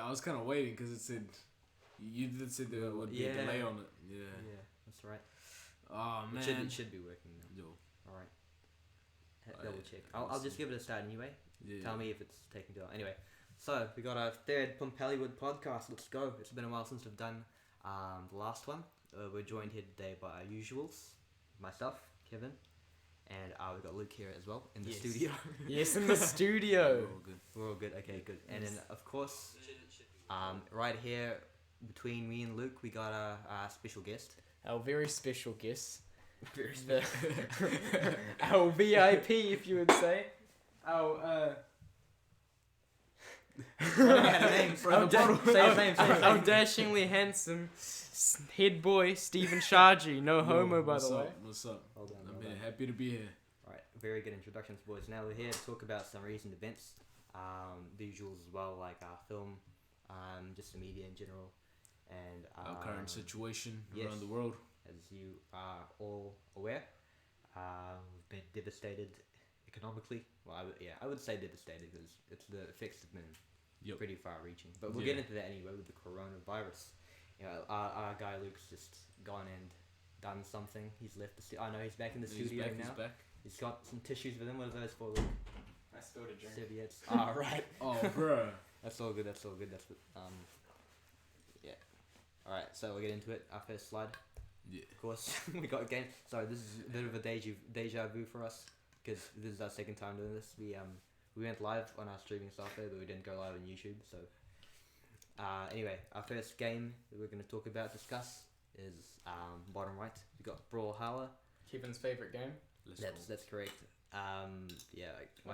Yeah, I was kind of waiting because it said you did say there would be a delay on it. Yeah. Yeah, that's right. Oh man. It should be working now. Yo. All right. Double check. I'll just give it a start anyway. Yeah. Tell me if it's taking too long. Anyway, so we got our third Pompaliwood Podcast. Let's go. It's been a while since we've done the last one. We're joined here today by our usuals, myself, Kevin, and we got Luke here as well in the studio. Yes, in the studio. We're all good. Okay, good. And then of course, right here between me and Luke, we got our special guest. Our very special guest. Our VIP, if you would say. Our our dashingly handsome head boy Stevin Sharji. No homo, by the way. What's up? Hold on. I'm happy to be here. Alright, very good introductions, boys. Now we're here to talk about some recent events, visuals as well, like film, just the media in general, and our current situation around the world. As you are all aware, we've been devastated economically. Well, I would say devastated because the effects have been pretty far-reaching. But we'll get into that anyway with the coronavirus. You know, our guy Luke's just gone and done something. He's left the studio. I know he's back in the studio now. He's back. He's got some tissues with him. What are those for, Luke? I spilled a drink. Serviettes. Right. Oh, bro. That's all good. That's what. Yeah. All right. So we'll get into it. Our first slide. Yeah. Of course, we got a game. Sorry, this is a bit of a deja vu for us because this is our second time doing this. We went live on our streaming software, but we didn't go live on YouTube. So, anyway, our first game that we're going to discuss is bottom right. We got Brawlhalla. Kevin's favorite game. That's correct. I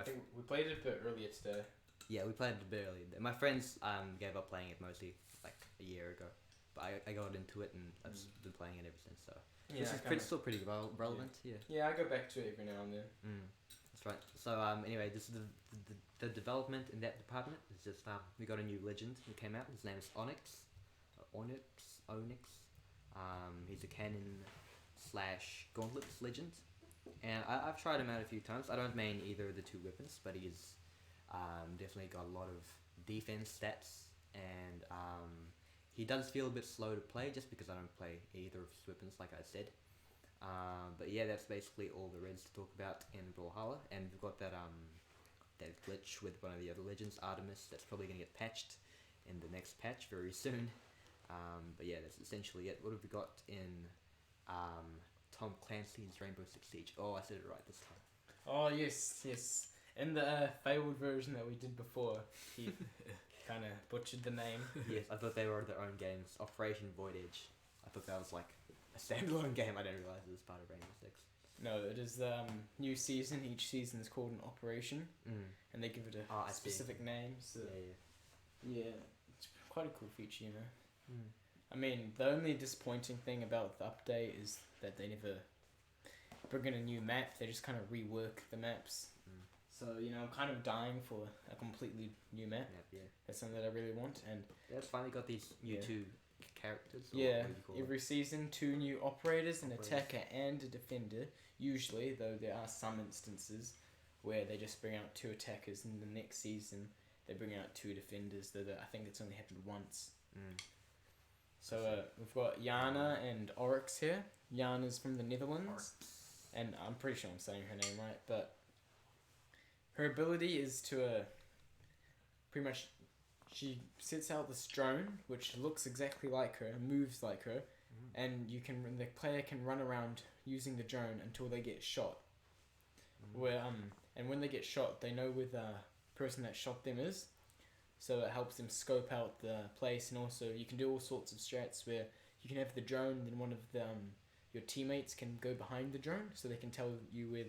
think we played it a bit earlier today. Yeah, we played it a bit earlier. My friends gave up playing it mostly like a year ago. I got into it and I've been playing it ever since. So it's still pretty relevant. Yeah, I go back to it every now and then. That's right. So anyway, this is the development in that department. It's just we got a new legend who came out. His name is Onyx. He's a cannon / gauntlets legend, and I've tried him out a few times. I don't main either of the two weapons, but he's definitely got a lot of defense stats and he does feel a bit slow to play just because I don't play either of his weapons, like I said. But yeah, that's basically all there is to talk about in Brawlhalla. And we've got that glitch with one of the other legends, Artemis, that's probably going to get patched in the next patch very soon. But yeah, that's essentially it. What have we got in Tom Clancy's Rainbow Six Siege? Oh, I said it right this time. Oh, yes. In the fabled version that we did before, he kind of butchered the name. Yes, I thought they were their own games. Operation Void Edge. I thought that was like a standalone game. I didn't realize it was part of Rainbow Six. No, it is the new season. Each season is called an operation, and they give it a specific name. So yeah, it's quite a cool feature, you know. I mean, the only disappointing thing about the update is that they never bring in a new map. They just kind of rework the maps. So, you know, I'm kind of dying for a completely new map. That's something that I really want. And that's finally got these new two characters. Every season, 2 new operators, an attacker and a defender. Usually, though, there are some instances where they just bring out 2 attackers, and the next season they bring out 2 defenders. Though I think it's only happened once. So we've got Yana and Oryx here. Yana's from the Netherlands, and I'm pretty sure I'm saying her name right, but her ability is to pretty much, she sets out this drone which looks exactly like her, moves like her, and the player can run around using the drone until they get shot. And when they get shot, they know where the person that shot them is, so it helps them scope out the place. And also you can do all sorts of strats where you can have the drone, and then one of the your teammates can go behind the drone so they can tell you where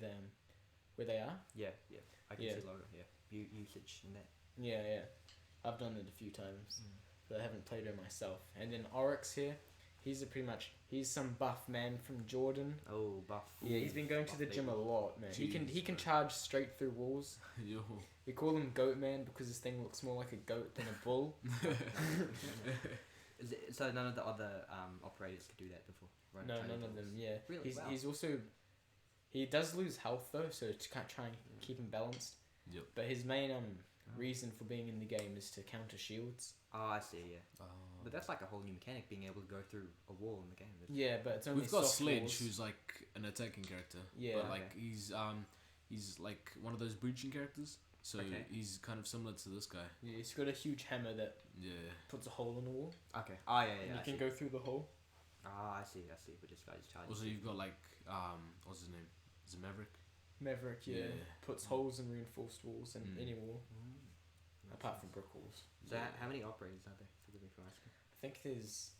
they are. I can see a lot of usage in that. Yeah. I've done it a few times, but I haven't played her myself. And then Oryx here, he's some buff man from Jordan. Oh, buff. Yeah, he's been going to the gym a lot, man. Jeez, he can charge straight through walls. Yo. We call him Goat Man because this thing looks more like a goat than a bull. So none of the other operators could do that before, right? No, none of them. Yeah, really. He's also, he does lose health though, so to try and keep him balanced. Yep. But his main reason for being in the game is to counter shields. Oh, I see. Yeah. But that's like a whole new mechanic, being able to go through a wall in the game. Yeah, but it's only We've got soft Sledge, walls. who's like an attacking character. Yeah. But like he's like one of those breaching characters. So he's kind of similar to this guy. Yeah, he's got a huge hammer that puts a hole in the wall. Okay. Oh yeah. And you can go through the hole. Ah, I see. But this guy's charging. Also, you've got like what's his name? Is it Maverick? Maverick, yeah. Yeah. Puts holes in reinforced walls and any wall, Mm. apart from brick walls. So how many operators are there? Forgive me for asking. I think there's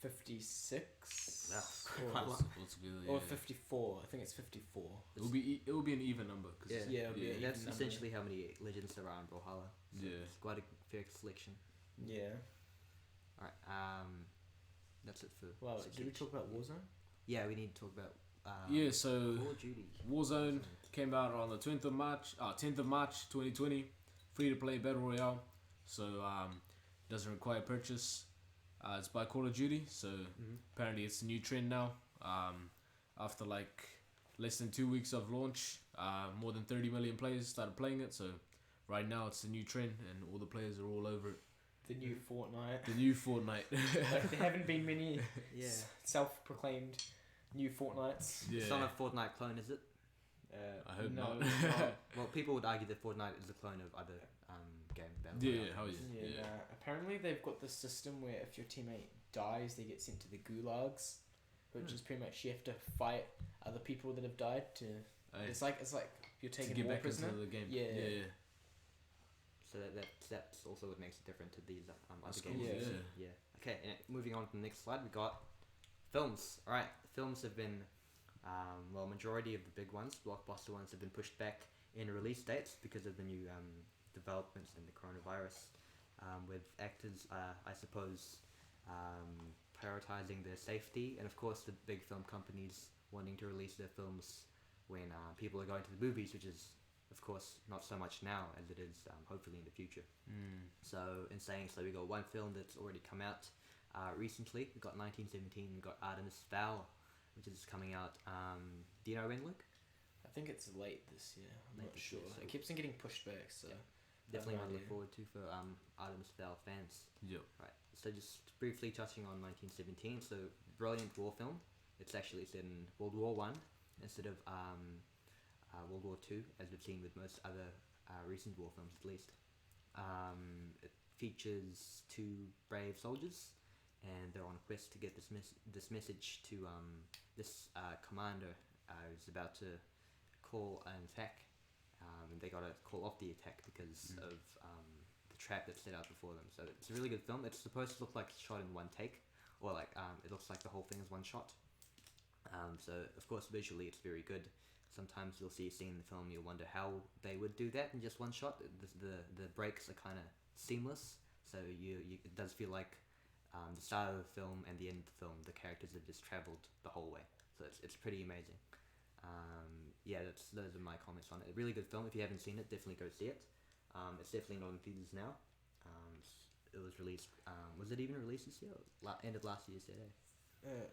56. That's or, quite a lot. Altogether, or 54. I think it's 54. It will be an even number. Cause Yeah, it'll be an That's even number. essentially how many legends there are in Brawlhalla. So Yeah. it's quite a fair selection. Yeah. Alright, that's it for. Well, Six did we Siege. talk about Warzone? Yeah, we need to talk about. So Call of Duty. Warzone came out on the 10th of March 2020. Free to play battle royale. So doesn't require purchase. It's by Call of Duty. So apparently it's a new trend now. After like less than 2 weeks of launch, more than 30 million players started playing it. So right now it's a new trend, and all the players are all over it. The new Fortnite. The new Fortnite. Like, there haven't been many Yeah. self-proclaimed new Fortnites. Yeah. It's not a Fortnite clone, is it? I hope no, not. Well, people would argue that Fortnite is a clone of other game battle Yeah, royale how games. is Yeah, Yeah. apparently they've got this system where if your teammate dies, they get sent to the gulags, which is pretty much you have to fight other people that have died to. It's like you're to taking get a war back prisoner. into the game. Yeah. So that's also what makes it different to these other That's games. cool, Yeah. Okay, and moving on to the next slide, we got films. All right, films have been, majority of the big ones, blockbuster ones, have been pushed back in release dates because of the new developments in the coronavirus. With actors, I suppose, prioritizing their safety, and of course the big film companies wanting to release their films when people are going to the movies, which is, of course, not so much now as it is hopefully in the future. So in saying so, we got one film that's already come out recently. We got 1917. We got Artemis Fowl, which is coming out. Do you know when, Luke? I think it's late this year. I'm Late not this sure. year, so- It keeps on getting pushed back, so Definitely no one to look idea. forward to for Artemis Fowl fans. Yep. Right. So just briefly touching on 1917. So brilliant war film. It's actually set in World War One instead of World War Two, as we've seen with most other recent war films, at least. It features two brave soldiers, and they're on a quest to get this message to this commander who's about to call an attack, and they gotta call off the attack because of the trap that's set out before them. So it's a really good film. It's supposed to look like it's shot in one take, or like it looks like the whole thing is one shot. So of course visually it's very good. Sometimes you'll see a scene in the film, you'll wonder how they would do that in just one shot. The breaks are kind of seamless, so it does feel like the start of the film and the end of the film, the characters have just travelled the whole way. So it's pretty amazing. Those are my comments on it. A really good film. If you haven't seen it, definitely go see it. It's definitely not in theaters now. It was released. Was it even released this year? End of last year, said.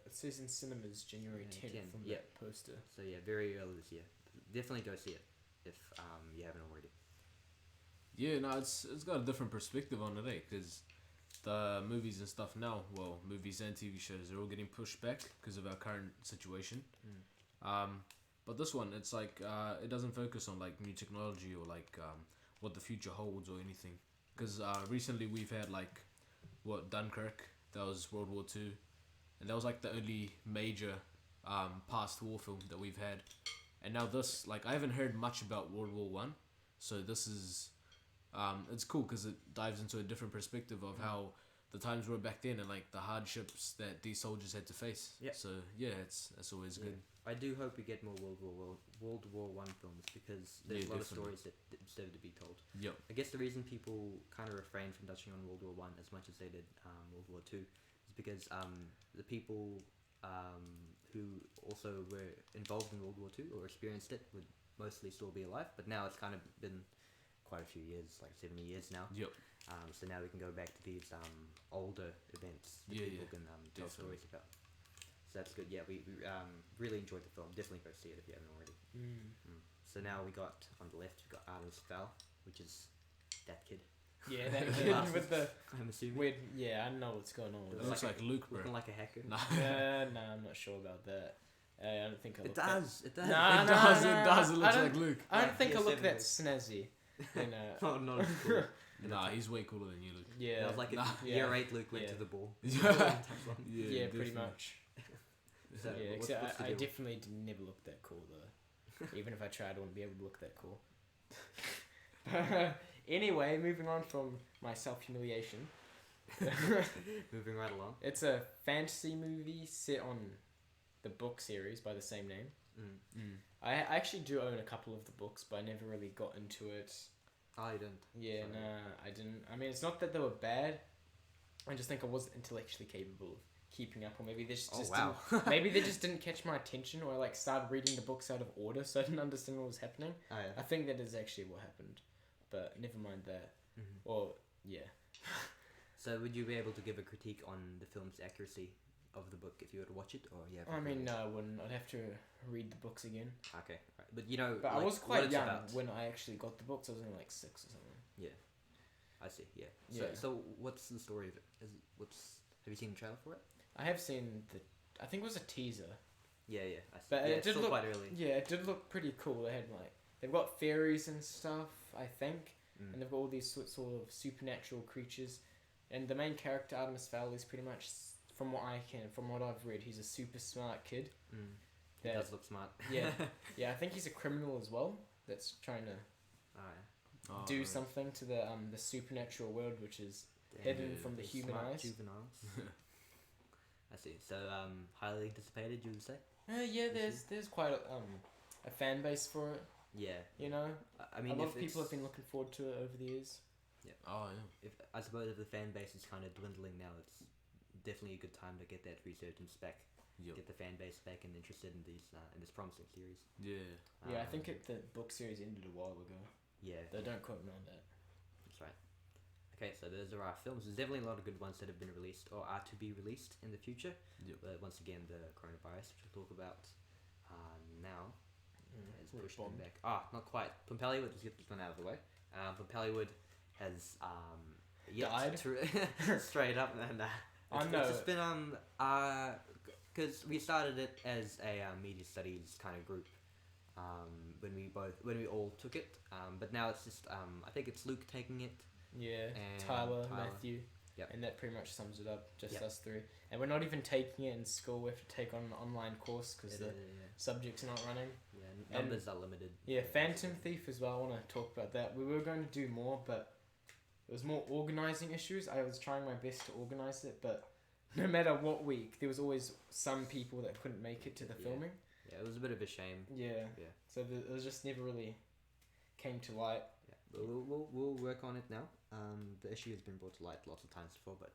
it says in cinemas January 10th 10th, from yeah. that poster. So yeah, very early this year. Definitely go see it if you haven't already. Yeah, no, it's got a different perspective on it, because the movies and stuff now, well, movies and TV shows, they're all getting pushed back because of our current situation. But this one, it's like it doesn't focus on like new technology or like what the future holds or anything. Because recently we've had like Dunkirk, that was World War II, and that was like the only major past war film that we've had. And now this, like, I haven't heard much about World War One, so this is it's cool because it dives into a different perspective of how the times were back then and like the hardships that these soldiers had to face. Yeah. So yeah, it's always good. I do hope we get more World War One films because there's a lot of definitely. stories that deserve to be told. Yep. I guess the reason people kind of refrain from touching on World War One as much as they did World War Two is because the people who also were involved in World War Two or experienced it would mostly still be alive. But now it's kind of been quite a few years, like 70 years now. Yep. So now we can go back to these older events that people can tell definitely. stories about. So that's good. Yeah, we really enjoyed the film. Definitely go see it if you haven't already. So now we got on the left, we got Artemis Fowl. which is that kid. Yeah, that With kid glasses. with the I'm assuming. weird. Yeah, I know what's going on with It that. looks like Luke, bro. Looking like a hacker. Nah. No, I'm not sure about that. I don't think I It look does. It does. Nah, It nah, does. nah, It does. It I looks don't- like Luke. I don't Like think I look PS7 that was. snazzy. And, No, not as cool. Nah, he's way cooler than you, Luke. yeah, It was like Nah. if Yeah. year 8 Luke went Yeah. to the ball. Yeah, yeah, pretty definitely. much. So, Yeah, what's except the I deal? definitely never looked that cool though. Even if I tried, I wouldn't be able to look that cool. Anyway, moving on from my self-humiliation. Moving right along. It's a fantasy movie set on the book series by the same name. Mm. I actually do own a couple of the books, but I never really got into it. Oh, you don't. Yeah, Sorry. nah, I didn't. I mean, it's not that they were bad. I just think I wasn't intellectually capable of keeping up, or maybe they just, Oh, just wow. didn't, maybe they just didn't catch my attention, or I like started reading the books out of order, so I didn't understand what was happening. Oh, yeah. I think that is actually what happened, but never mind that. Mhm. Well, yeah. So, would you be able to give a critique on the film's accuracy of the book if you were to watch it, or yeah? I mean, no, I wouldn't. I'd have to read the books again. Okay, right. But you know, But I like, was what quite it's young about. when I actually got the books. I was only like 6 or something. I see. Yeah. Yeah. So what's the story of it? Have you seen the trailer for it? I have seen I think it was a teaser. Yeah. I see. But yeah, it it's did still look- quite early. Yeah, it did look pretty cool. They've got fairies and stuff, I think, Mm. and they've got all these sort of supernatural creatures. And the main character, Artemis Fowl, is pretty much, from what I've read, he's a super smart kid. Mm. He that- does look smart. Yeah. Yeah, I think he's a criminal as well. That's trying to Alright. Oh, do right. something to the supernatural world, which is Damn, hidden yeah, from the those human smart eyes. juveniles. I see. So highly anticipated, you would say? Yeah, there's quite a fan base for it. Yeah. You know, I mean, a lot if of people it's- have been looking forward to it over the years. Oh yeah. If I suppose if the fan base is kind of dwindling now, it's definitely a good time to get that resurgence back, Yep. get the fan base back and interested in this promising series. Yeah. Yeah, I Um, think the book series ended a while ago. Yeah, Though don't quote me on that. that's right. Okay, so those are our films. There's definitely a lot of good ones that have been released or are to be released in the future. Yep. But once again, the coronavirus, which we'll talk about now, has We're pushed them bombed. back. Not quite. Pompaliwood, let's get this one out of the way. Pompaliwood has Died? straight up, and I it's know. just been because we started it as a media studies kind of group when we all took it, but now it's just I think it's Luke taking it. Yeah, And Tyler, Tyler. Matthew. Yep. And that pretty much sums it up. Just Yep. us three. And we're not even taking it in school. We have to take on an online course because the subject's not running. Numbers are limited. Yeah, Phantom Thief as well. I want to talk about that. We were going to do more, but it was more organising issues. I was trying my best to organise it, but no matter what week, there was always some people that couldn't make it to the Yeah. filming. Yeah, it was a bit of a shame. Yeah. Yeah. So it was just never really came to light. Yeah, but we'll work on it now. The issue has been brought to light lots of times before, but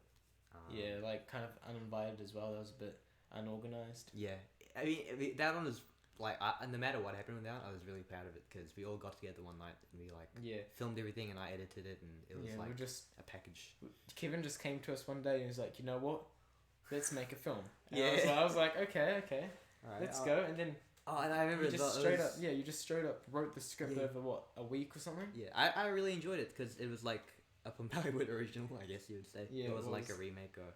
Yeah, like kind of uninvited as well. That was a bit unorganised. yeah. I mean that one was like, no matter what happened with that, I was really proud of it because we all got together one night and we like Yeah. filmed everything and I edited it and it was Yeah, like we just a package. Kevin just came to us one day and he was like, you know what? Let's make a film. And Yeah. I was like, okay, Alright, let's go. And then Oh, and I remember you as just well, it straight was- up, you just straight up wrote the script Yeah. over what, a week or something? Yeah, I really enjoyed it because it was like a Pompaliwood original, I guess you would say. Yeah, it it wasn't like a was. remake or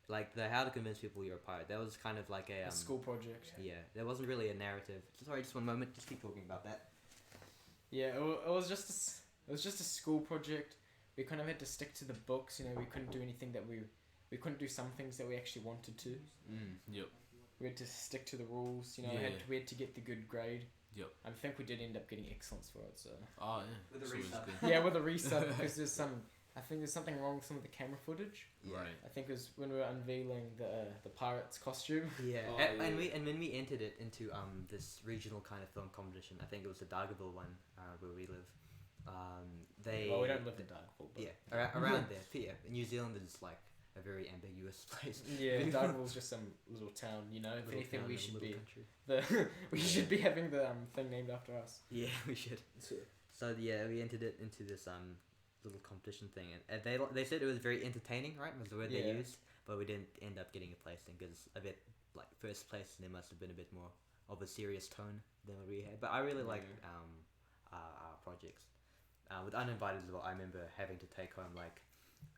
like the How to Convince People You're a Pirate. That was kind of like a A school project. Yeah, there wasn't really a narrative. Sorry, just one moment. Just keep talking about that. Yeah, it was just it was just a school project. We kind of had to stick to the books. You know, we couldn't do anything that we couldn't do some things that we actually wanted to. Yep. We had to stick to the rules. You know, Yeah. we had to get the good grade. Yep. I think we did end up getting excellence for it. So Oh yeah. With a So it's resub. good. yeah, with a resub because I think there's something wrong with some of the camera footage. Right. I think it was when we were unveiling the pirate's costume. Yeah, Oh, and yeah. when we entered it into this regional kind of film competition, I think it was the Dargaville one where we live. They Well, we don't live in Darkpool. But yeah around there. But yeah, New Zealand is like a very ambiguous place. Yeah, Darkpool's just some little town. You know, if Little anything, town we in a should little be country. we should be having the thing named after us. Yeah, we should. So yeah, we entered it into this little competition thing, and they said it was very entertaining, right? Was the word they Yeah. used, but we didn't end up getting a placing because a bit like first place, there must have been a bit more of a serious tone than what we had. But I really liked our projects. with Uninvited as well, I remember having to take home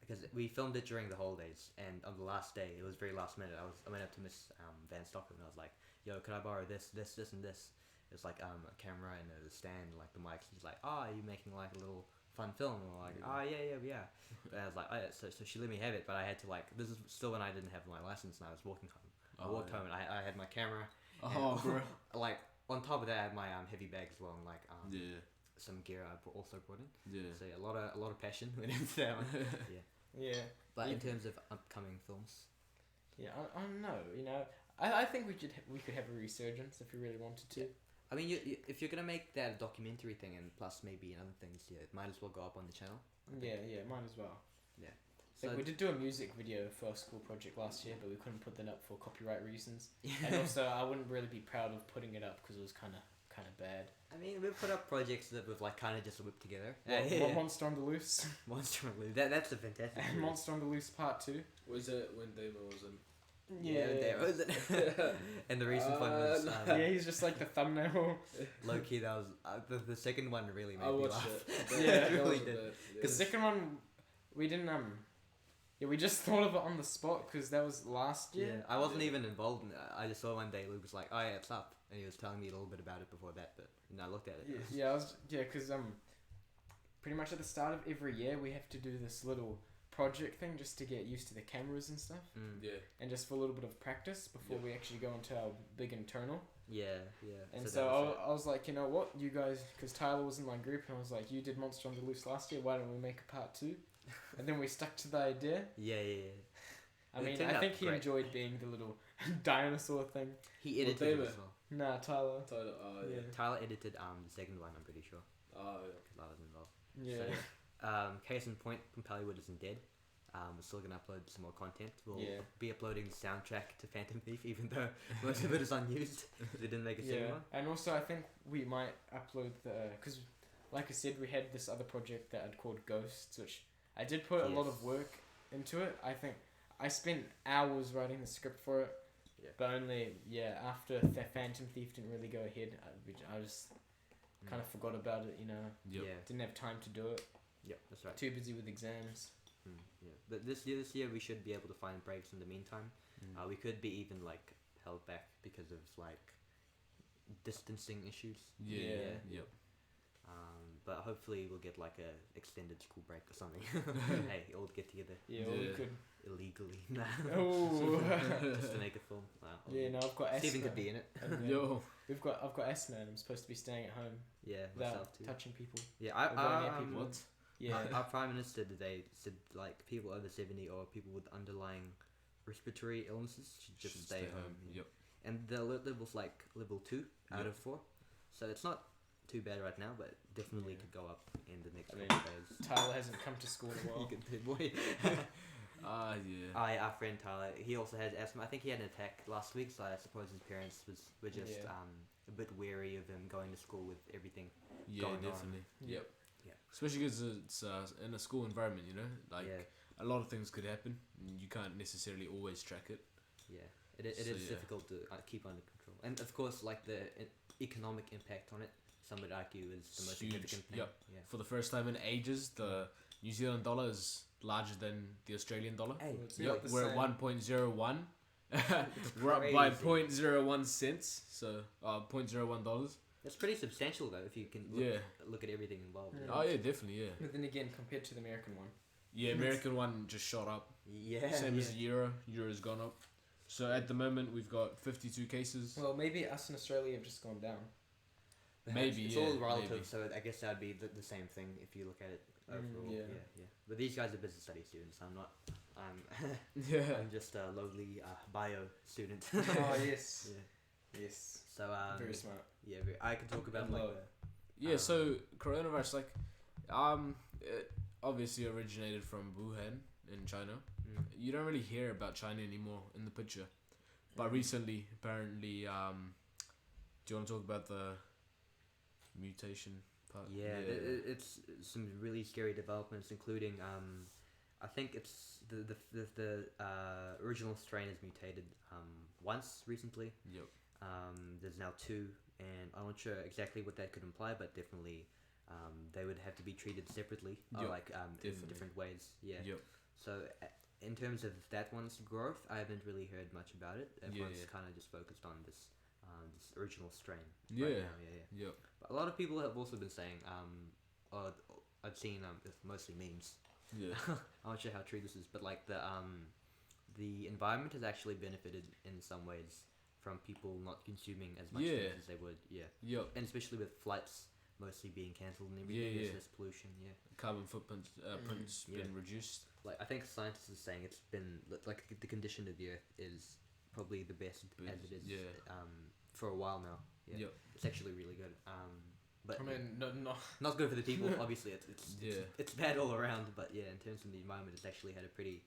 because we filmed it during the holidays, and on the last day, it was very last minute. I went up to Miss Van Stockholm and I was like, "Yo, could I borrow this, and this?" It's like a camera and a stand, like the mic. She's like, "Oh, are you making like a little fun film?" And we're like, "Oh yeah." But I was like, "Oh yeah." So she let me have it, but I had to this is still when I didn't have my license and I was walking home. I walked home and I had my camera. Oh, bro. On top of that, I had my heavy bag as well, and some gear I also brought in. Yeah. So a lot of passion went into that one. Yeah. But in terms of upcoming films, Yeah, I don't know. I think we could have a resurgence if we really wanted to. I mean, if you're gonna make that a documentary thing, and plus maybe other things, it might as well go up on the channel. Yeah, might as well. Yeah. So So we did do a music video for our school project last year, but we couldn't put that up for copyright reasons. And also, I wouldn't really be proud of putting it up because it was kind of bad. I mean, we've put up projects that we've kind of just whipped together. What Monster on the Loose? Monster on the Loose. That's a fantastic. And Monster on the Loose Part 2. Was it when Damon wasn't? There was it. And the recent one was Yeah, he's just like the thumbnail. low key. That was the second one really made I me watched laugh. it. Yeah, it really did. The second one, we didn't we just thought of it on the spot because that was last year. Yeah, I wasn't even involved in it. I just saw one day Luke was like, "Oh yeah, it's up," and he was telling me a little bit about it before that. But I looked at it. Because pretty much at the start of every year we have to do this little project thing just to get used to the cameras and stuff, Yeah. and just for a little bit of practice before we actually go into our big internal. Yeah. And that so was I was like, you know what, you guys, because Tyler was in my group, and I was like, you did Monster on the Loose last year, why don't we make a part 2? And then we stuck to the idea. Yeah. I It mean, turned I out think he great. enjoyed being the little dinosaur thing. He edited it David? as well. Nah, Tyler. Tyler. Yeah. Tyler edited the second one. I'm pretty sure Oh because I was involved. Yeah. So, case in point, Pompaliwood isn't dead. We're still gonna upload some more content. We'll be uploading the soundtrack to Phantom Thief, even though most of it is unused. They didn't make a second one. And also I think we might upload because, like I said, we had this other project that I'd called Ghosts, which I did put a lot of work into it. I think I spent hours writing the script for it, but only after the Phantom Thief didn't really go ahead, I just kind of forgot about it. Yep. Didn't have time to do it. Yep, that's right. Too busy with exams. But this year we should be able to find breaks in the meantime. We could be even held back because of distancing issues. Yeah. Yep. But hopefully we'll get a extended school break or something. Hey, all get together Yeah, or we could. illegally. Oh. Just to make a film. Wow. Yeah, no, I've got asthma. Stevin could be in it. Yo. I've got asthma, and I'm supposed to be staying at home Yeah, without myself too. touching people. Yeah, or going near people. What? Yeah. Our Prime Minister today said people over 70 or people with underlying respiratory illnesses should just stay home. Yep. And the level's level 2 out of 4. So it's not too bad right now, but definitely could go up in the next couple of days. Tyler hasn't come to school in a while. You can boy. Yeah. Our friend Tyler, he also has asthma. I think he had an attack last week, so I suppose his parents were just a bit wary of him going to school with everything going definitely. on. Yep. Yeah. Especially because it's in a school environment, a lot of things could happen. And you can't necessarily always track it. Yeah, it is difficult to keep under control. And of course, the economic impact on it, some would argue, is the most significant thing. Yep. Yeah. For the first time in ages, the New Zealand dollar is larger than the Australian dollar. Hey, Yep, we're at 1.01. We're up by 0.01 cents, so $0.01. That's pretty substantial though, if you can look at everything involved. Oh yeah, definitely, yeah. But then again, compared to the American one. Yeah, American one just shot up. Yeah. Same as the euro. Euro's gone up. So at the moment we've got 52 cases. Well, maybe us in Australia have just gone down. Maybe, it's yeah, all relative, maybe. so I guess that'd be the same thing if you look at it overall. Yeah. But these guys are business studies students. I'm not. I'm just a lowly bio student. Oh yes. Yes. So Very smart. Yeah, I can talk about So coronavirus, it obviously originated from Wuhan in China. You don't really hear about China anymore in the picture, but recently, apparently, do you want to talk about the mutation part? Yeah, it's some really scary developments, including I think it's the original strain has mutated once recently. Yep. There's now 2, and I'm not sure exactly what that could imply, but definitely they would have to be treated separately, or Yep, like in definitely. different ways. Yeah. Yep. So in terms of that one's growth, I haven't really heard much about it. Everyone's yeah. kind of just focused on this original strain. Yeah. Right now. Yeah. Yep. But a lot of people have also been saying, or I've seen mostly memes. Yeah. I'm not sure how true this is, but like the environment has actually benefited in some ways from people not consuming as much Yeah. things as they would. Yeah. Yep. And especially with flights mostly being cancelled and everything, Yeah, there's yeah. less pollution. Yeah. Carbon footprint print's Yeah. been reduced. Like I think scientists are saying it's been like the condition of the earth is probably the best as it is. Yeah. For a while now. Yeah. Yep. It's actually really good. But I mean, no. not good for the people. Obviously, it's Yeah. it's bad all around. But yeah, in terms of the environment, it's actually had a pretty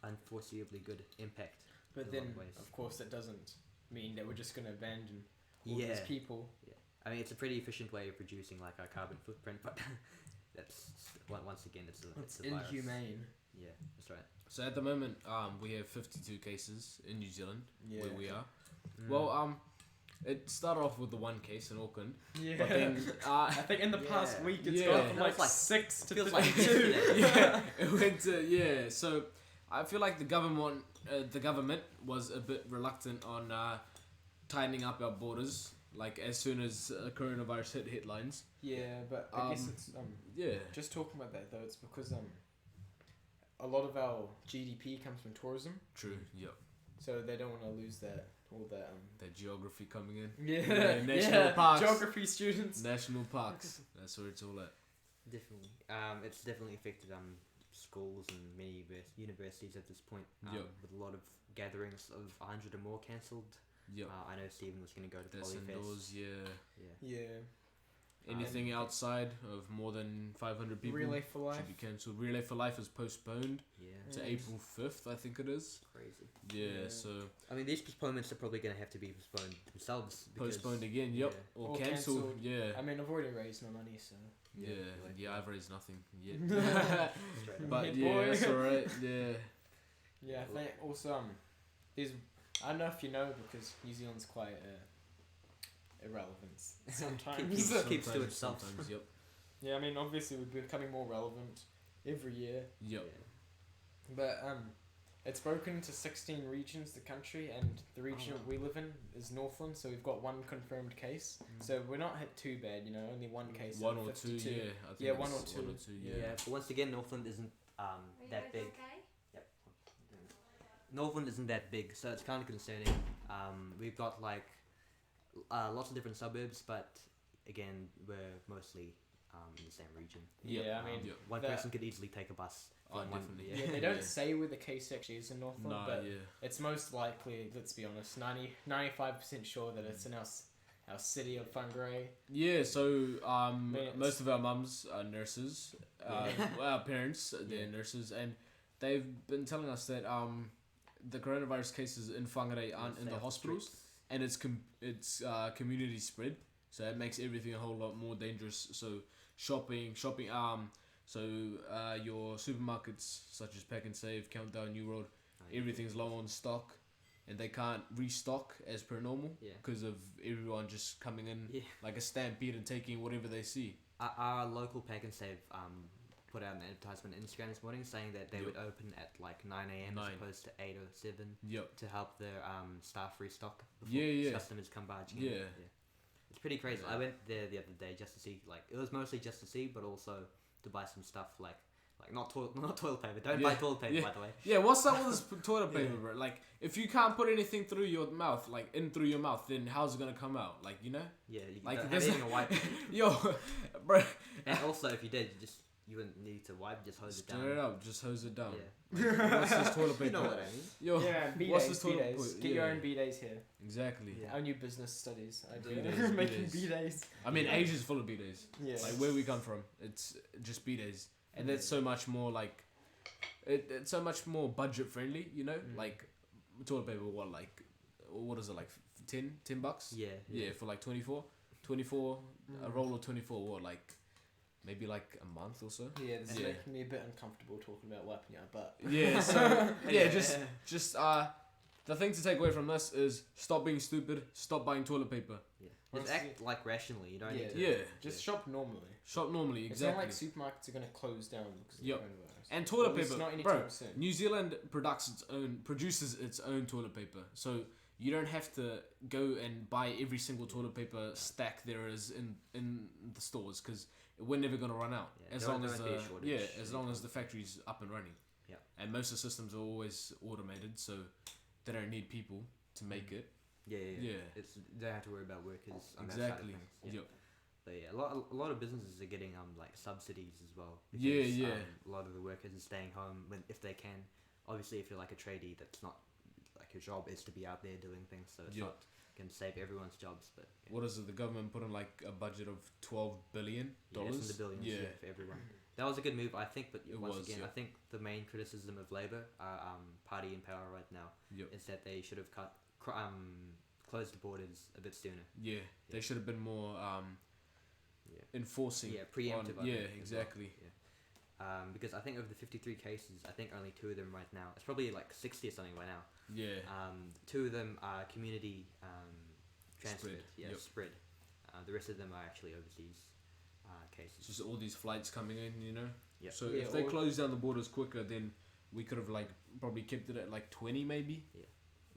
unforeseeably good impact. But in a then, lot of ways. of course, that doesn't mean that we're just going to abandon all these Yeah. people. Yeah. I mean, it's a pretty efficient way of reducing like our carbon footprint, but that's once again, it's It's a virus. inhumane. Yeah, that's right. So at the moment, we have 52 cases in New Zealand Yeah. where we are. Mm. Well, it started off with the one case in Auckland, Yeah. but then I think in the past Yeah. week it's Yeah. gone from Feels like like- 6 to feels like 52. yesterday. yeah, it went to So I feel like the government was a bit reluctant on tightening up our borders. Like as soon as coronavirus hit headlines. Yeah, but I guess it's Yeah. just talking about that though. It's because a lot of our GDP comes from tourism, True. Yep. so they don't want to lose all that. That geography coming in. Yeah, national parks. geography students. National parks. That's where it's all at. Definitely. It's definitely affected schools and many universities at this point. Yep. With a lot of gatherings of 100 or more cancelled. Yep. I know Stephen was going to go to That's Polyfest. indoors. Yeah. Yeah. Yeah. Anything outside of more than 500 people Relay for Life. should be cancelled. Relay for Life is postponed Yeah. to Mm. April 5th, I think it is. Crazy. Yeah. Yeah. So I mean, these postponements are probably going to have to be postponed themselves. Because, postponed again. Yep. yeah. Or Or cancelled. cancelled. Yeah. I mean, I've already raised my money, so. Yeah. like- Yeah. I've raised nothing yet. Straight up. But Hey, yeah, boy. that's alright. Yeah. Yeah, I think also there's I don't know if you know because New Zealand's quite irrelevant sometimes. Keeps to itself. Sometimes, yep. Yeah, I mean obviously we're becoming more relevant every year, Yep. but it's broken into 16 regions, the country, and the region wow. we live in is Northland, so we've got one confirmed case. So we're not hit too bad, only one case. One out of or two, 52. yeah. I think Yeah, one it's or two. Yeah. yeah. But once again, Northland isn't that big. Northland isn't that big, so it's kind of concerning. We've got like lots of different suburbs, but again, we're mostly in the same region. Yeah, I mean, Yep. One that- person could easily take a bus. Oh, from one- definitely. yeah, they don't Yeah. say where the case actually is in Northland, Nah, but yeah. it's most likely, let's be honest, 95% sure that it's in our city of Whangarei. Yeah, so Man, most of our mums are nurses. Our parents, they're nurses, and they've been telling us that the coronavirus cases in Whangarei aren't in Stay the off hospitals, streets. and it's community spread, so it makes everything a whole lot more dangerous. So shopping, so your supermarkets such as Pack and Save, Countdown, New Road, everything's low on stock, and they can't restock as per normal Yeah. because of everyone just coming in Yeah. like a stampede and taking whatever they see. Our local Pack and Save put out an advertisement on Instagram this morning saying that they Yep. would open at like 9 a.m. 9. as opposed to 8 or 7 Yep. to help their staff restock before Yeah. customers come barging in. Yeah. It's pretty crazy. Yeah. I went there the other day just to see, like, it was mostly just to see, but also to buy some stuff like not toilet paper. Don't buy Yeah. toilet paper, Yeah. by the way. Yeah, what's up with this toilet paper, bro? Like, if you can't put anything through your mouth, then how's it gonna come out? Like, you know? Yeah, you Like, don't there's have even a wipe. Yo, bro. And also, if you did, you wouldn't need to wipe, just hose it down. Stir it up, just hose it down. Yeah. What's this toilet paper? You know what I mean. Yo, Yeah, B what's days, this B toilet days. paper? Get your Yeah. own B days here. Exactly. Yeah. Our new business studies idea. B-days, Making B-days. B days. I mean, Asia's full of B-days. Yeah. Like, where we come from, it's just B-days. And it's so much more, like, it's so much more budget-friendly, you know? Like, toilet paper, what is it, like, 10 bucks? Yeah. Yeah, for like 24, a roll of 24, what, like, maybe like a month or so? Yeah, this is Yeah. making me a bit uncomfortable talking about wiping our butt. Yeah, so, yeah, just the thing to take away from this is stop being stupid, stop buying toilet paper. Yeah. Just Honestly, act like rationally. You don't need to. Yeah. Just shop normally. Shop normally, exactly. It's not like supermarkets are gonna close down because of Yep. the coronavirus. And toilet At least paper, not bro. anytime soon. New Zealand produces its own toilet paper, so you don't have to go and buy every single toilet paper stack there is in the stores because we're never gonna run out Yeah, as there long won't as be a shortage as long as the factory's up and running. Yeah. And most of the systems are always automated, so they don't need people to make it. Yeah. Yeah. It's they don't have to worry about workers on Exactly. that side of things. Yeah. Yep. But yeah, a lot of businesses are getting like subsidies as well. Yeah. A lot of the workers are staying home if they can. Obviously, if you're like a tradie, that's not like your job is to be out there doing things, so it's Yep. not going to save everyone's jobs. But yeah. What is it? The government put in like a budget of $12 billion. Yeah, it's in the billions. Yeah. For everyone. That was a good move, I think. But It once was, again, yeah. I think the main criticism of Labour, party in power right now, Yep. is that they should have closed the borders a bit sooner. Yeah. They should have been more Yeah. enforcing. Yeah, preemptive. I Yeah, think, as well. exactly. Yeah. Because I think of the 53 cases, I think only 2 of them right now. It's probably like 60 or something by now. Yeah. 2 of them are community transferred. Spread, Yeah, yep. spread. The rest of them are actually overseas cases. It's just all these flights coming in, you know. Yep. So Yeah, if they or- close down the borders quicker, then we could have like probably kept it at like 20, maybe. Yeah.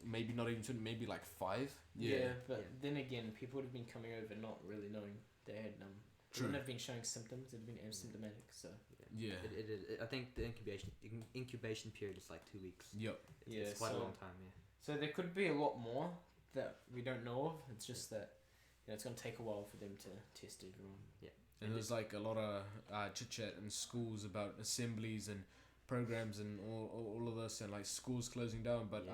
Maybe not even 20, maybe like 5. Yeah, but Yeah. then again, people would have been coming over not really knowing they had they True. wouldn't have been showing symptoms. They'd have been asymptomatic. So Yeah. I think the incubation period is like 2 weeks. Yep. yeah, It's quite so, a long time. Yeah. so there could be a lot more that we don't know of. It's just that it's gonna take a while for them to test everyone. And there's like a lot of chit chat in schools about assemblies and programs and all of this and like schools closing down. But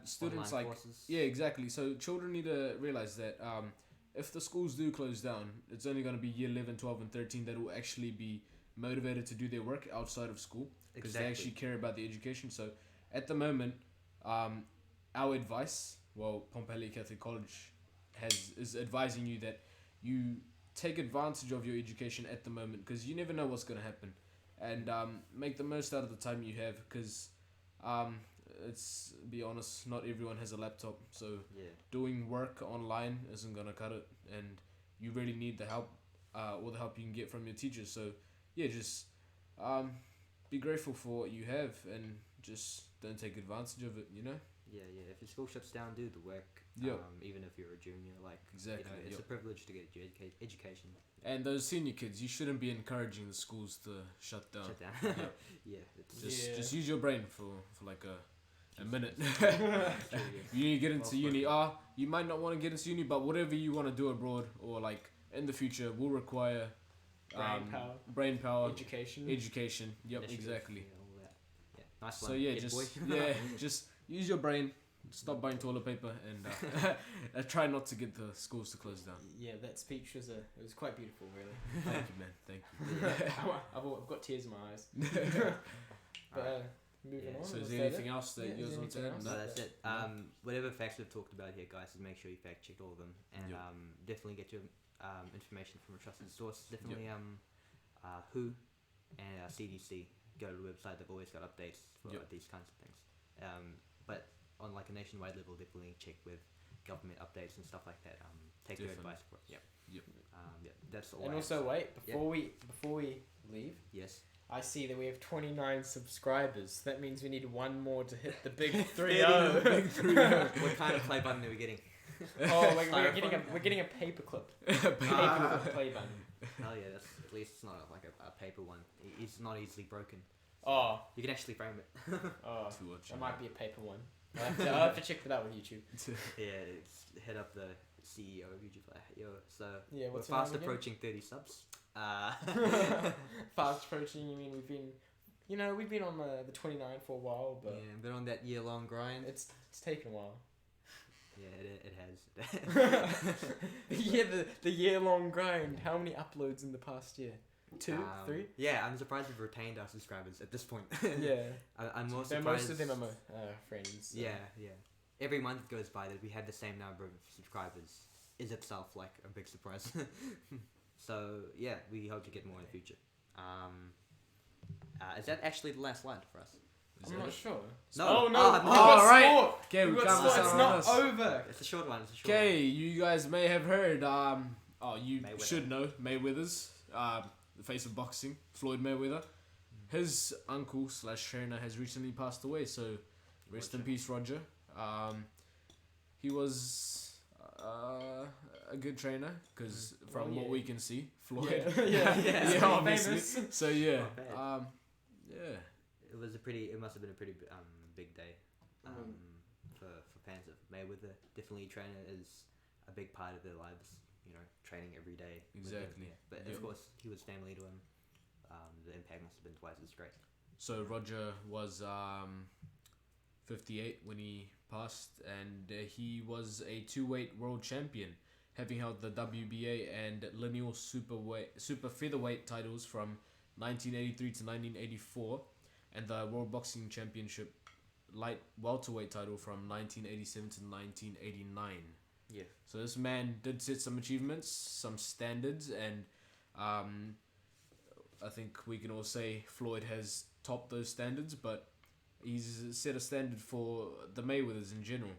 students Online like courses. yeah, exactly. So children need to realize that if the schools do close down, it's only going to be year 11, 12, and 13 that will actually be motivated to do their work outside of school because they actually care about the education. So at the moment, our advice, Pompaliwood Catholic College is advising you that you take advantage of your education at the moment because you never know what's going to happen, and make the most out of the time you have because it's be honest, not everyone has a laptop, so Yeah. doing work online isn't gonna cut it, and you really need the help, all the help you can get from your teachers. So yeah, just be grateful for what you have and just don't take advantage of it, you know. Yeah. If your school shuts down, do the work. Yep. Even if you're a junior, like Exactly, it's yep. a privilege to get your education. And those senior kids, you shouldn't be encouraging the schools to shut down. Shut down. Yep. Yeah. It's Just use your brain for like a minute. true, yeah. You need to get into Well uni. spoken. You might not want to get into uni, but whatever you want to do abroad or like in the future will require brain power, Education. education. Yep, Initiative, exactly. yeah, all that. Yeah. Nice one. So yeah, kid just boy. just use your brain. Stop buying toilet paper and try not to get the schools to close down. Yeah, that speech was it was quite beautiful, really. Thank you, man. Thank you. I've got tears in my eyes. But moving Yeah. on. So is was there that anything it? else that Yeah, you is guys want to anything add? else? No, No? that's it. Whatever facts we've talked about here, guys, is make sure you fact check all of them and Yep. definitely get your information from a trusted source. Definitely WHO and CDC. Go to the website; they've always got updates for Yep. these kinds of things. But on like a nationwide level, definitely check with government updates and stuff like that. Take their Definitely. advice for it. Yep. Yep. Yeah, that's all. And I have also, to say. wait before we leave. Yes. I see that we have 29 subscribers. That means we need one more to hit the big 30. 3-0. Big 3-0. What kind of play button are we getting? Oh, we're Styrofoam? getting a paperclip. Paperclip. Paperclip play button. Hell yeah, that's at least it's not like a paper one. It's not easily broken. Oh, You can actually frame it. oh, To watch that it. might be a paper one. I'll have to check that out with YouTube. Yeah, it's head up the CEO of YouTube. Yo, so Yeah, we're what's your name fast again? approaching 30 subs. Fast approaching. You mean we've been on the 29 for a while, but Yeah, been on that year-long grind. it's taken a while. Yeah, it has. The year long grind. How many uploads in the past year? 2, 3? Yeah, I'm surprised we've retained our subscribers at this point. Yeah. I'm more So surprised. most of them are my friends. So. Yeah. Every month goes by that we have the same number of subscribers is itself like a big surprise. So yeah, we hope to get more in the future. Is that actually the last slide for us? Is I'm that not it? sure. No. Oh no! Oh, we've no. got Alright. sport. Okay, we We've got can't sport. It's decide on not us. over. It's a short one. Okay, you guys may have heard. You Mayweather. should know Mayweather's the face of boxing, Floyd Mayweather. His uncle / trainer has recently passed away. So, rest in peace, Roger. He was a good trainer because from what we can see, Floyd. Yeah, obviously. famous. So yeah, Not bad. yeah. It must have been a pretty big day Mm. for fans of Mayweather. Definitely training is a big part of their lives. You know, training every day. with him, Exactly. yeah. But Yeah. of course, he was family to him. The impact must have been twice as great. So Roger was 58 when he passed, and he was a 2-weight world champion, having held the WBA and lineal super featherweight titles from 1983 to 1984, and the World Boxing Championship light welterweight title from 1987 to 1989. Yeah. So this man did set some achievements, some standards, and I think we can all say Floyd has topped those standards, but he's set a standard for the Mayweathers in general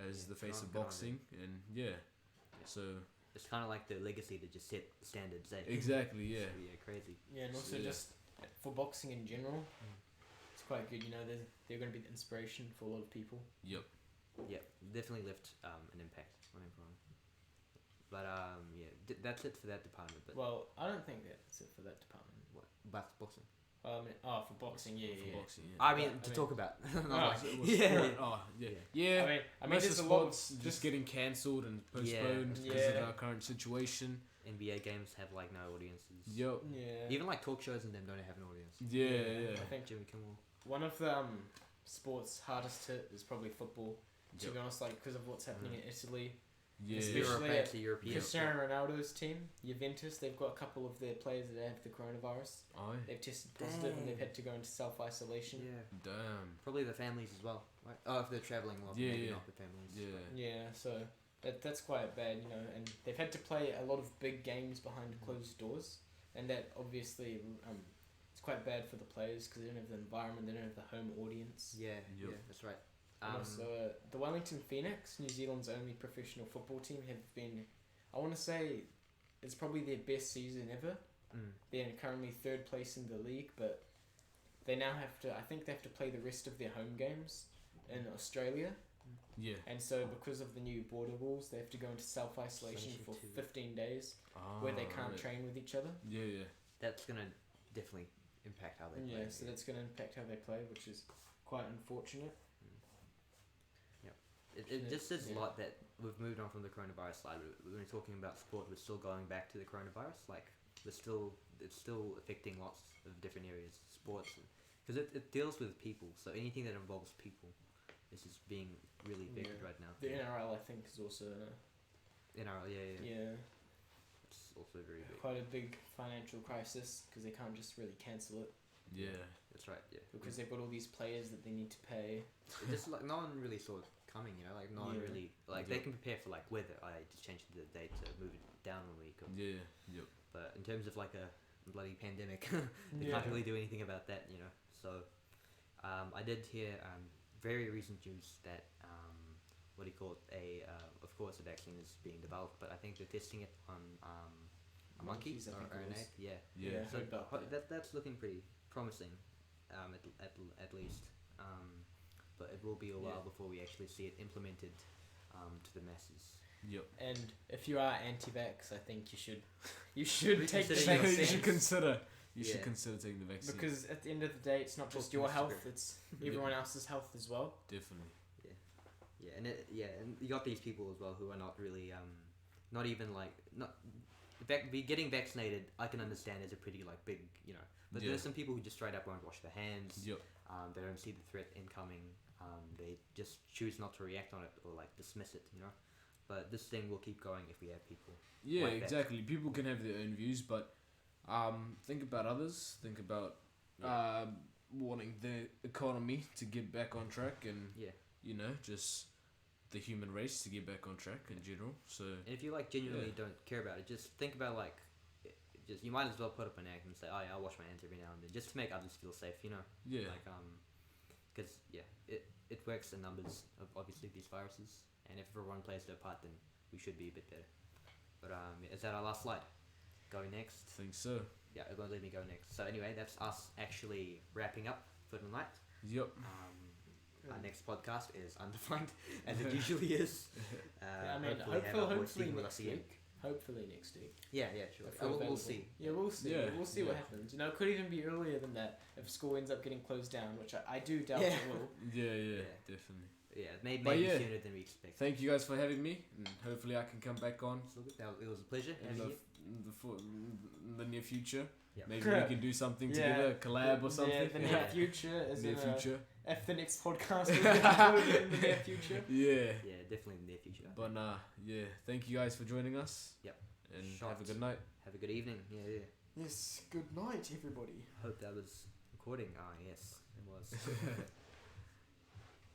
as the face of Good on boxing, and so It's kind of like the legacy to just set standards. Eh? exactly, yeah. So, yeah, crazy. Yeah, and also Yeah. just for boxing in general, it's quite good. You know, they're going to be the inspiration for a lot of people. Yep. Yeah, definitely left an impact on everyone. But yeah, that's it for that department. But Well, I don't think that's it for that department. what boxing? For boxing, yeah, For yeah. boxing, yeah. I mean, I to mean- talk about. Not Oh, like- So it was yeah. sport. Oh, yeah. Yeah. I mean, Most there's of a lot. sports just getting cancelled and Yeah. postponed because of Yeah. our current situation. NBA games have like no audiences. Yep. Yeah. Even like talk shows and them don't have an audience. Yeah. I think Jimmy Kimmel. one of the sports hardest hit is probably football. To Yep. be honest, like because of what's happening in Italy, Yeah. Especially Europe, at actually European. Cristiano Ronaldo's team, Juventus, they've got a couple of their players that have the coronavirus. Oh, They've tested positive and they've Dang. had to go into self-isolation. Yeah. damn. Probably the families as well. Right? Oh, if they're traveling, well, Yeah, maybe yeah. not the families. Yeah. Yeah, so that's quite bad, you know, and they've had to play a lot of big games behind closed doors, and that obviously it's quite bad for the players because they don't have the environment, they don't have the home audience. Yeah, Yep. yeah, that's right. And also, the Wellington Phoenix, New Zealand's only professional football team, have been, I want to say, it's probably their best season ever. They're currently third place in the league, but they now have to, I think they have to play the rest of their home games in Australia. Yeah. And so because of the new border rules, they have to go into self-isolation Isolation for too. 15 days Ah, where they can't right. train with each other. Yeah, yeah. That's gonna definitely impact how they play. Yeah, so that's going to impact how they play, which is quite unfortunate. It just says Yeah. a lot that we've moved on from the coronavirus slide. When we're talking about sport, we're still going back to the coronavirus. Like, it's still affecting lots of different areas, sports, because it deals with people. So anything that involves people is just being really affected Yeah. right now. The NRL, I think, is also NRL, yeah. It's also very big. quite a big financial crisis because they can't just really cancel it Yeah. That's right, yeah. because they've got all these players that they need to pay. It just like no one really saw it coming, you know, like no one Yeah. really like they can prepare for like weather. I just changed the date to move it down a week, or, Yeah. Yep. but in terms of like a bloody pandemic, they Yeah. can't really do anything about that, you know. So I did hear very recent news that what do you call it? Of course, a vaccine is being developed, but I think they're testing it on a monkey Monkeys, I or think it an was. ape. Yeah. Yeah. Yeah. So Heard about that. that's looking pretty promising, at least. But it will be a while Yeah. before we actually see it implemented to the masses. Yep. And if you are anti-vax, I think you should take the Reconsider your you vaccine should consider. You Yeah. should consider taking the vaccine. because at the end of the day, it's not just Talk your to health; Instagram. it's everyone else's health as well. Definitely. Yeah, and you got these people as well who are not really not even like not getting vaccinated. I can understand is a pretty like big, you know, but Yeah. there's some people who just straight up won't wash their hands. Yep. They don't see the threat incoming. They just choose not to react on it or like dismiss it, you know. But this thing will keep going if we have people. Yeah, like that. exactly. People can have their own views, but think about others. Think about wanting the economy to get back on track, and Yeah. you know, just the human race to get back on track in general. So And if you like genuinely Yeah. don't care about it, just think about like, just you might as well put up an act and say, oh yeah, I'll wash my hands every now and then, just to make others feel safe, you know. yeah, Like because it works in numbers of obviously these viruses, and if everyone plays their part, then we should be a bit better. But is that our last slide? Going next? I think so. Yeah, it won't let me go next. So anyway, that's us actually wrapping up for tonight. Yep. Our next podcast is undefined, as it usually is. I mean, hopefully next week. Hopefully next week. Yeah, sure. We'll see. Yeah, we'll see. Yeah, We'll see what happens. You know, it could even be earlier than that if school ends up getting closed down, which I do doubt it will. Yeah, definitely. Yeah, maybe yeah. sooner than we expect. Thank you guys for having me, and hopefully I can come back on It was a pleasure having you. in the near future. Yep. Maybe we can do something together, collab or something. Yeah, the near future. As near future. If the next podcast is in the near future. Yeah, Definitely in the near future. But thank you guys for joining us. Yep. And have a good night. Have a good evening. Yeah. Yes, good night, everybody. Hope that was recording. Ah, yes, it was.